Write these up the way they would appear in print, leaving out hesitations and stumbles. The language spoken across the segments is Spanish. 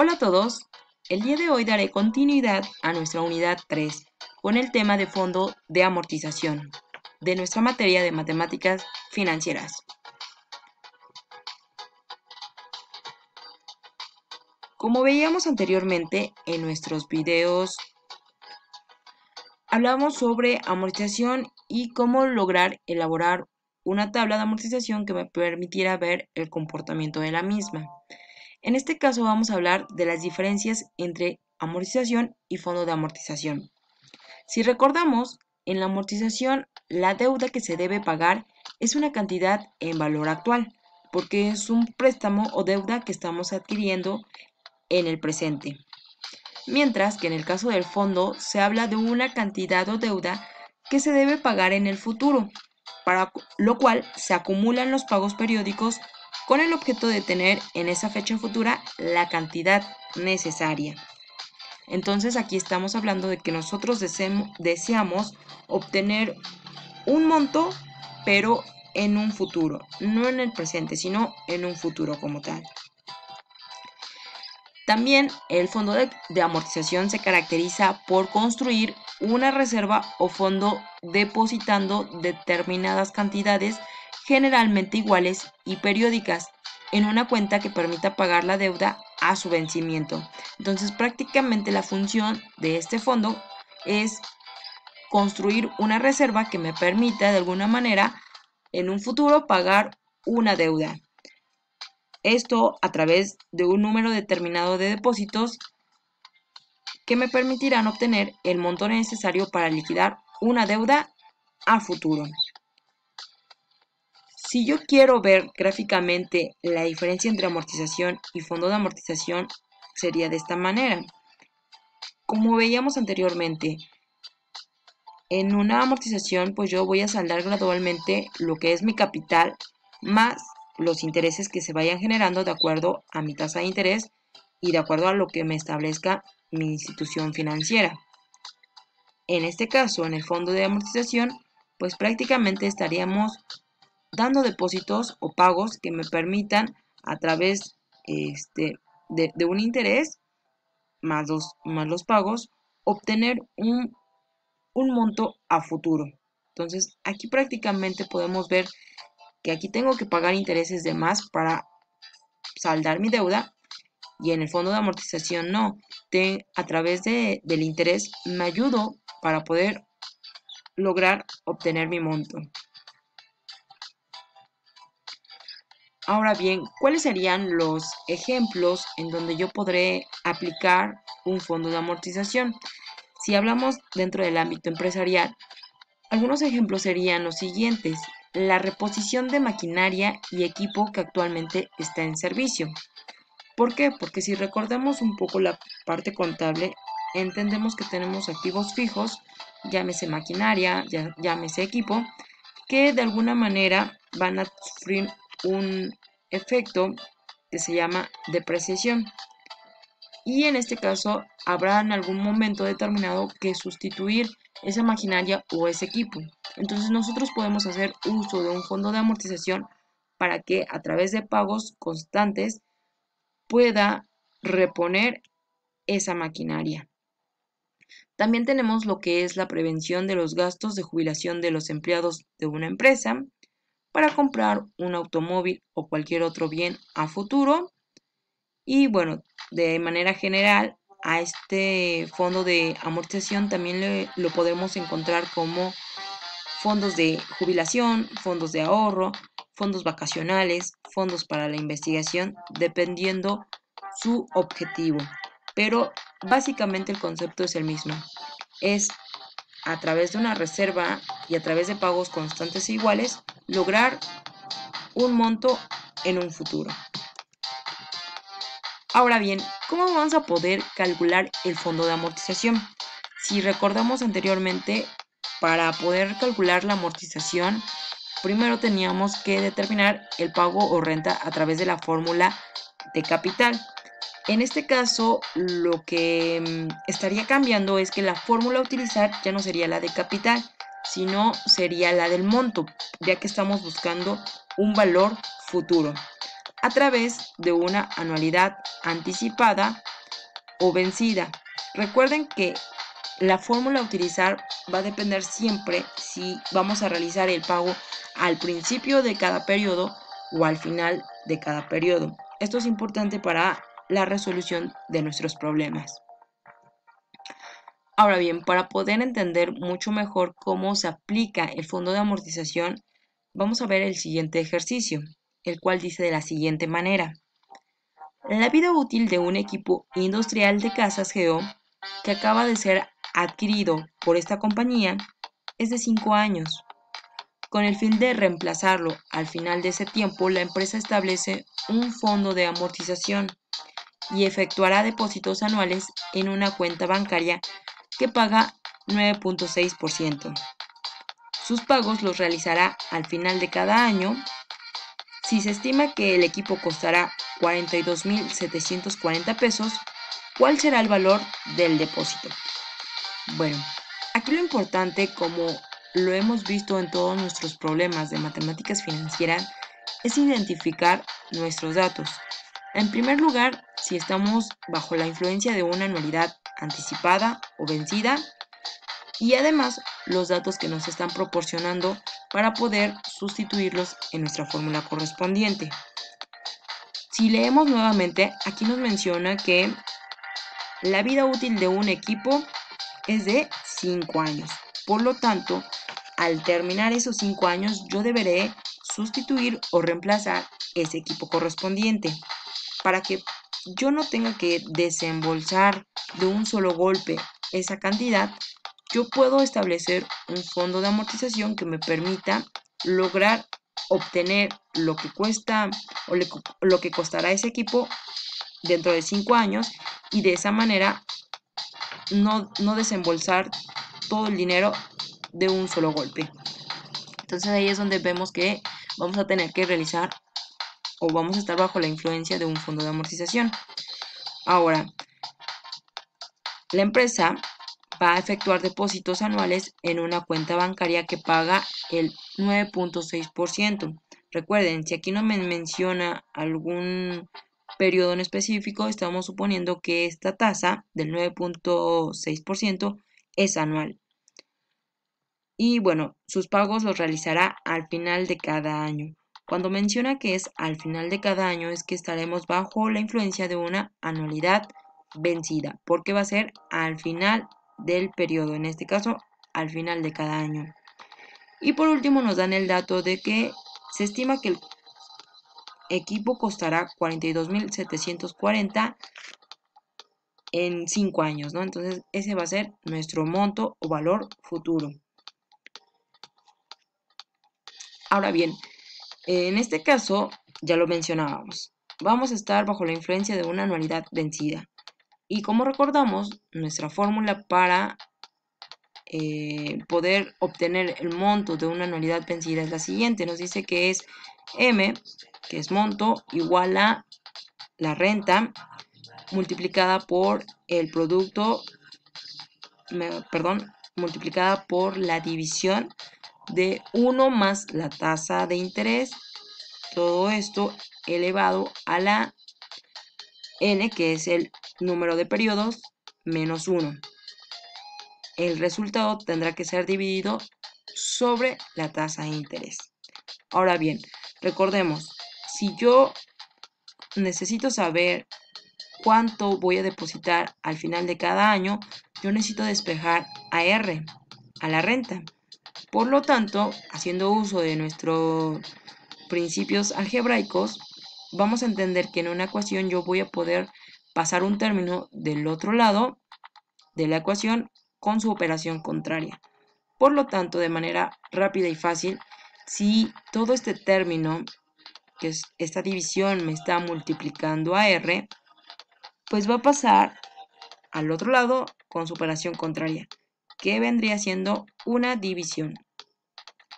Hola a todos, el día de hoy daré continuidad a nuestra unidad 3 con el tema de fondo de amortización de nuestra materia de matemáticas financieras. Como veíamos anteriormente en nuestros videos, hablamos sobre amortización y cómo lograr elaborar una tabla de amortización que me permitiera ver el comportamiento de la misma. En este caso vamos a hablar de las diferencias entre amortización y fondo de amortización. Si recordamos, en la amortización, la deuda que se debe pagar es una cantidad en valor actual, porque es un préstamo o deuda que estamos adquiriendo en el presente. Mientras que en el caso del fondo se habla de una cantidad o deuda que se debe pagar en el futuro, para lo cual se acumulan los pagos periódicos con el objeto de tener en esa fecha futura la cantidad necesaria. Entonces aquí estamos hablando de que nosotros deseamos obtener un monto, pero en un futuro, no en el presente, sino en un futuro como tal. También el fondo de amortización se caracteriza por construir una reserva o fondo depositando determinadas cantidades generalmente iguales y periódicas en una cuenta que permita pagar la deuda a su vencimiento. Entonces prácticamente la función de este fondo es construir una reserva que me permita de alguna manera en un futuro pagar una deuda. Esto a través de un número determinado de depósitos que me permitirán obtener el monto necesario para liquidar una deuda a futuro. Si yo quiero ver gráficamente la diferencia entre amortización y fondo de amortización, sería de esta manera. Como veíamos anteriormente, en una amortización, pues yo voy a saldar gradualmente lo que es mi capital más los intereses que se vayan generando de acuerdo a mi tasa de interés y de acuerdo a lo que me establezca mi institución financiera. En este caso, en el fondo de amortización, pues prácticamente estaríamos dando depósitos o pagos que me permitan a través de un interés más los pagos obtener un monto a futuro. Entonces, aquí prácticamente podemos ver que aquí tengo que pagar intereses de más para saldar mi deuda y en el fondo de amortización no. A través del interés me ayudo para poder lograr obtener mi monto. Ahora bien, ¿cuáles serían los ejemplos en donde yo podré aplicar un fondo de amortización? Si hablamos dentro del ámbito empresarial, algunos ejemplos serían los siguientes: la reposición de maquinaria y equipo que actualmente está en servicio. ¿Por qué? Porque si recordamos un poco la parte contable, entendemos que tenemos activos fijos, llámese maquinaria, llámese equipo, que de alguna manera van a sufrir un efecto que se llama depreciación. Y en este caso habrá en algún momento determinado que sustituir esa maquinaria o ese equipo. Entonces nosotros podemos hacer uso de un fondo de amortización para que a través de pagos constantes pueda reponer esa maquinaria. También tenemos lo que es la prevención de los gastos de jubilación de los empleados de una empresa para comprar un automóvil o cualquier otro bien a futuro. Y bueno, de manera general, a este fondo de amortización también lo podemos encontrar como fondos de jubilación, fondos de ahorro, fondos vacacionales, fondos para la investigación, dependiendo su objetivo. Pero básicamente el concepto es el mismo. Es a través de una reserva y a través de pagos constantes e iguales, lograr un monto en un futuro. Ahora bien, ¿cómo vamos a poder calcular el fondo de amortización? Si recordamos anteriormente, para poder calcular la amortización, primero teníamos que determinar el pago o renta a través de la fórmula de capital. En este caso, lo que estaría cambiando es que la fórmula a utilizar ya no sería la de capital, sino sería la del monto, ya que estamos buscando un valor futuro a través de una anualidad anticipada o vencida. Recuerden que la fórmula a utilizar va a depender siempre si vamos a realizar el pago al principio de cada periodo o al final de cada periodo. Esto es importante para la resolución de nuestros problemas. Ahora bien, para poder entender mucho mejor cómo se aplica el fondo de amortización, vamos a ver el siguiente ejercicio, el cual dice de la siguiente manera. La vida útil de un equipo industrial de casas GO que acaba de ser adquirido por esta compañía es de 5 años. Con el fin de reemplazarlo al final de ese tiempo, la empresa establece un fondo de amortización y efectuará depósitos anuales en una cuenta bancaria que paga 9.6%. Sus pagos los realizará al final de cada año. Si se estima que el equipo costará 42.740 pesos, ¿cuál será el valor del depósito? Bueno, aquí lo importante, como lo hemos visto en todos nuestros problemas de matemáticas financieras, es identificar nuestros datos. En primer lugar, si estamos bajo la influencia de una anualidad anticipada o vencida, y además los datos que nos están proporcionando para poder sustituirlos en nuestra fórmula correspondiente. Si leemos nuevamente, aquí nos menciona que la vida útil de un equipo es de 5 años. Por lo tanto, al terminar esos 5 años, yo deberé sustituir o reemplazar ese equipo correspondiente para que yo no tenga que desembolsar de un solo golpe esa cantidad. Yo puedo establecer un fondo de amortización que me permita lograr obtener lo que cuesta o lo que costará ese equipo dentro de 5 años y de esa manera no desembolsar todo el dinero de un solo golpe. Entonces ahí es donde vemos que vamos a tener que realizar o vamos a estar bajo la influencia de un fondo de amortización. Ahora, la empresa va a efectuar depósitos anuales en una cuenta bancaria que paga el 9.6%. Recuerden, si aquí no me menciona algún periodo en específico, estamos suponiendo que esta tasa del 9.6% es anual. Y bueno, sus pagos los realizará al final de cada año. Cuando menciona que es al final de cada año es que estaremos bajo la influencia de una anualidad vencida, porque va a ser al final del periodo, en este caso al final de cada año. Y por último nos dan el dato de que se estima que el equipo costará 42.740 en 5 años, ¿no? Entonces ese va a ser nuestro monto o valor futuro. Ahora bien, en este caso ya lo mencionábamos, vamos a estar bajo la influencia de una anualidad vencida. Y como recordamos, nuestra fórmula para poder obtener el monto de una anualidad vencida es la siguiente. Nos dice que es M, que es monto, igual a la renta multiplicada por el producto, multiplicada por la división de 1 más la tasa de interés. Todo esto elevado a la n, que es el número de periodos, menos 1. El resultado tendrá que ser dividido sobre la tasa de interés. Ahora bien, recordemos, si yo necesito saber cuánto voy a depositar al final de cada año, yo necesito despejar a R, a la renta. Por lo tanto, haciendo uso de nuestros principios algebraicos, vamos a entender que en una ecuación yo voy a poder pasar un término del otro lado de la ecuación con su operación contraria. Por lo tanto, de manera rápida y fácil, si todo este término, que es esta división, me está multiplicando a R, pues va a pasar al otro lado con su operación contraria, que vendría siendo una división.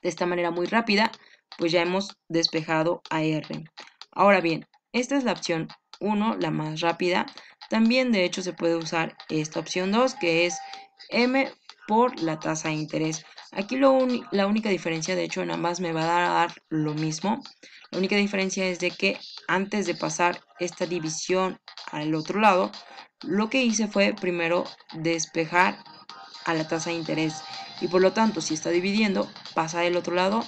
De esta manera muy rápida, pues ya hemos despejado a R. Ahora bien, esta es la opción 1, la más rápida. También de hecho se puede usar esta opción 2, que es M por la tasa de interés. Aquí la única diferencia, de hecho en ambas me va a dar lo mismo. La única diferencia es de que antes de pasar esta división al otro lado, lo que hice fue primero despejar a la tasa de interés. Y por lo tanto, si está dividiendo, pasa del otro lado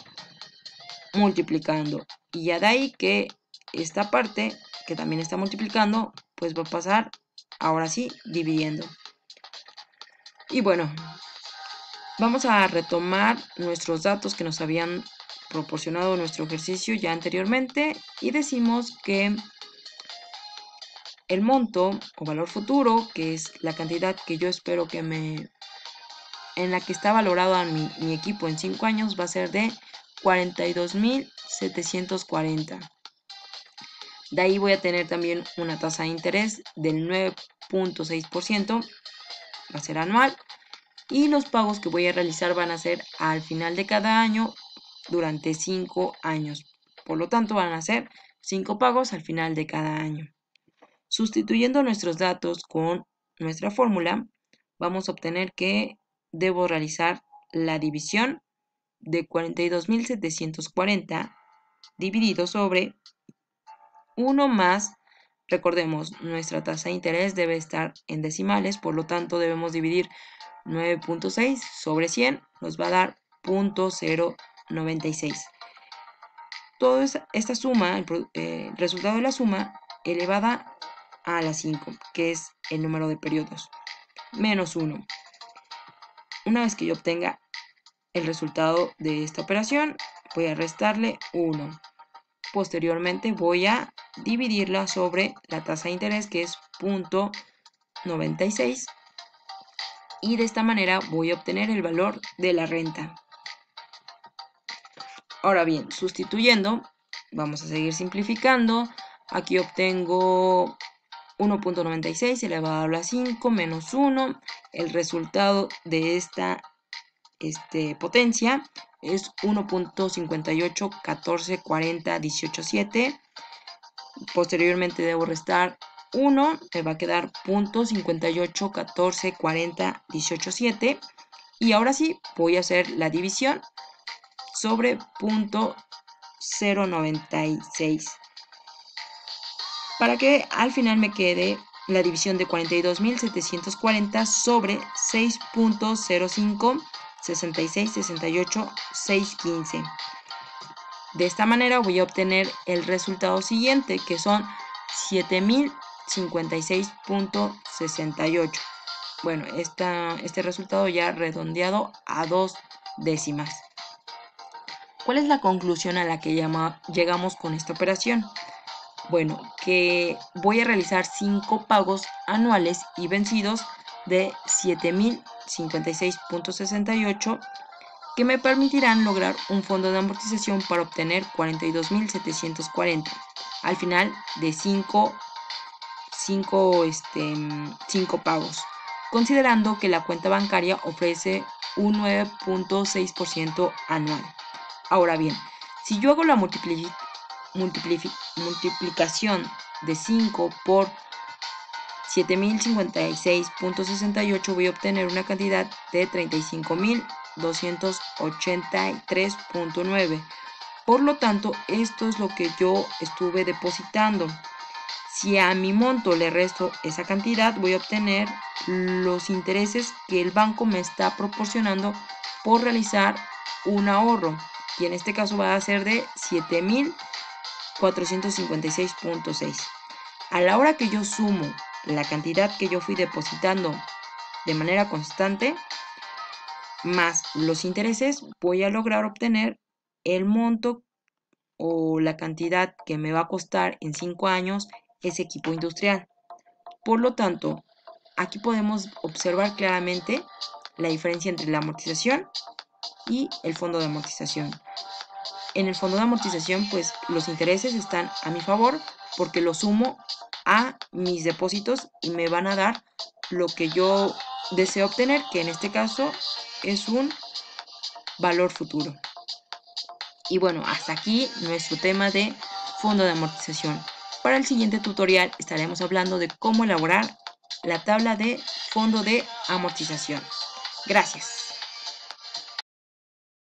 multiplicando. Y ya de ahí que esta parte, que también está multiplicando, pues va a pasar ahora sí dividiendo. Y bueno, vamos a retomar nuestros datos que nos habían proporcionado nuestro ejercicio ya anteriormente y decimos que el monto o valor futuro, que es la cantidad que yo espero que en la que está valorado a mi equipo en 5 años, va a ser de 42.740. De ahí voy a tener también una tasa de interés del 9.6%, va a ser anual. Y los pagos que voy a realizar van a ser al final de cada año durante 5 años. Por lo tanto, van a ser 5 pagos al final de cada año. Sustituyendo nuestros datos con nuestra fórmula, vamos a obtener que debo realizar la división de 42.740 dividido sobre 1 más, recordemos, nuestra tasa de interés debe estar en decimales, por lo tanto debemos dividir 9.6 sobre 100, nos va a dar 0.096. Toda esta suma, el resultado de la suma, elevada a la 5, que es el número de periodos, menos 1. Una vez que yo obtenga el resultado de esta operación, voy a restarle 1. Posteriormente voy a dividirla sobre la tasa de interés, que es 0.96, y de esta manera voy a obtener el valor de la renta. Ahora bien, sustituyendo, vamos a seguir simplificando. Aquí obtengo 1.96 elevado a la 5 menos 1. El resultado de esta potencia es 1.58, 14, 40, 18, 7. Posteriormente debo restar 1, me va a quedar 0.58, 14, 40, 18, 7. Y ahora sí, voy a hacer la división sobre 0.096 para que al final me quede la división de 42.740 sobre 6.05, 66, 68, 615. De esta manera voy a obtener el resultado siguiente, que son 7.056.68. Bueno, este resultado ya redondeado a 2 décimas. ¿Cuál es la conclusión a la que llegamos con esta operación? Bueno, que voy a realizar 5 pagos anuales y vencidos de 7.056.68 que me permitirán lograr un fondo de amortización para obtener 42.740 al final de 5 pagos, considerando que la cuenta bancaria ofrece un 9.6% anual. Ahora bien, si yo hago la multiplicación de 5 por 7.056.68, voy a obtener una cantidad de 35.283.9. Por lo tanto, esto es lo que yo estuve depositando. Si a mi monto le resto esa cantidad, voy a obtener los intereses que el banco me está proporcionando por realizar un ahorro. Y en este caso va a ser de 7.456.6. A la hora que yo sumo la cantidad que yo fui depositando de manera constante, más los intereses, voy a lograr obtener el monto o la cantidad que me va a costar en 5 años ese equipo industrial. Por lo tanto, aquí podemos observar claramente la diferencia entre la amortización y el fondo de amortización. En el fondo de amortización, pues los intereses están a mi favor porque lo sumo a mis depósitos y me van a dar lo que yo deseo obtener, que en este caso es un valor futuro. Y bueno, hasta aquí nuestro tema de fondo de amortización. Para el siguiente tutorial estaremos hablando de cómo elaborar la tabla de fondo de amortización. Gracias.